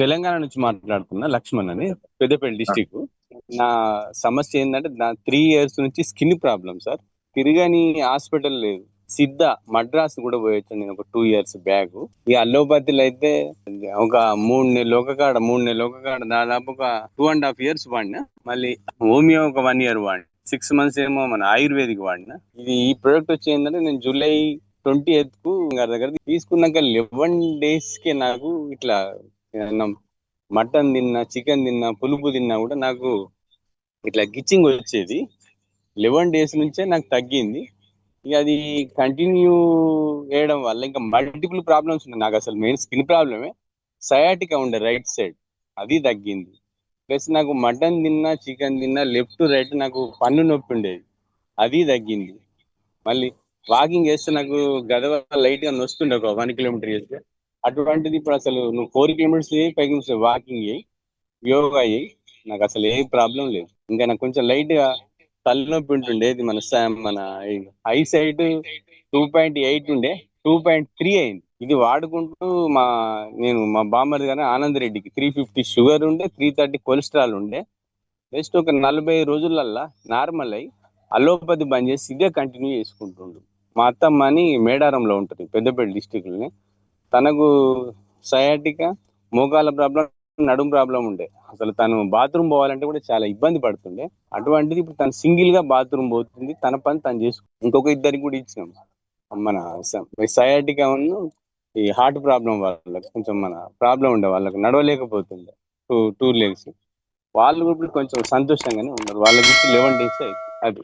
తెలంగాణ నుంచి మాట్లాడుతున్నా, లక్ష్మణ్ అని, పెద్దపల్లి డిస్టిక్. నా సమస్య ఏంటంటే, నా 3 years నుంచి స్కిన్ ప్రాబ్లం సార్. తిరగని హాస్పిటల్ లేదు. సిద్ధ మద్రాస్ కూడా పోయొచ్చాను నేను ఒక 2 years బ్యాక్. ఈ అల్లోపతిలో అయితే ఒక 3 నెలల ఒక కాడ దాదాపు ఒక 2.5 years వాడినా. మళ్ళీ హోమియో ఒక 1 year వాడినా. 6 months ఏమో మన ఆయుర్వేదిక్ వాడినా. ఈ ప్రొడక్ట్ వచ్చి ఏంటంటే, నేను జూలై 20th గారి దగ్గర తీసుకున్నాక 11 days కి నాకు ఇట్లా మటన్ తిన్నా, చికెన్ తిన్నా, పులుపు తిన్నా కూడా నాకు ఇట్లా గిచ్చింగ్ వచ్చేది. 11 days నుంచే నాకు తగ్గింది. ఇక అది కంటిన్యూ చేయడం వల్ల ఇంకా మల్టిపుల్ ప్రాబ్లమ్స్ ఉన్నాయి. నాకు అసలు మెయిన్ స్కిన్ ప్రాబ్లమే, సయాటికా ఉండే రైట్ సైడ్, అది తగ్గింది. ప్లస్ నాకు మటన్ తిన్నా, చికెన్ తిన్నా, లెఫ్ట్ రైట్ నాకు పన్ను నొప్పి ఉండేది, అది తగ్గింది. మళ్ళీ వాకింగ్ చేస్తే నాకు గదవ లైట్ గా నొస్తుండే ఒక 1 kilometer చేస్తే. అటువంటిది ఇప్పుడు అసలు నువ్వు 4 kilometers 5 kilometers వాకింగ్ చేయి, యోగా చేయి, నాకు అసలు ఏ ప్రాబ్లం లేదు. ఇంకా నాకు కొంచెం లైట్ గా తలనొప్పి ఉంటుండే, ఇది మన ఐ సైట్ 2.8 ఉండే 2.3 అయింది. ఇది వాడుకుంటూ మా బామ్మది గారు ఆనంద్ రెడ్డికి 350 షుగర్ ఉండే, 330 కొలెస్ట్రాల్ ఉండే. జస్ట్ ఒక 40 రోజులల్లా నార్మల్ అయ్యి అలోపతి బంద్ చేసి ఇదే కంటిన్యూ చేసుకుంటుండు. మా అత్తమ్మ అని మేడారంలో ఉంటుంది, పెద్దపల్లి డిస్టిక్లోనే. తనకు సయాటికా, మోకాల ప్రాబ్లం, నడుము ప్రాబ్లం ఉండే. అసలు తను బాత్రూమ్ పోవాలంటే కూడా చాలా ఇబ్బంది పడుతుండే. అటువంటిది ఇప్పుడు తను సింగిల్ గా బాత్రూమ్ పోతుంది, తన పని తను చేసుకుంటుంది. ఇంకొక ఇద్దరికి కూడా ఇచ్చినాం. మన సయాటికా ఉన్న ఈ హార్ట్ ప్రాబ్లం వాళ్ళకి కొంచెం మన ప్రాబ్లం ఉండే, వాళ్ళకి నడవలేకపోతుండే టూ legs. వాళ్ళు కూడా కొంచెం సంతోషంగానే ఉన్నారు. వాళ్ళకి 11 days అయింది. అది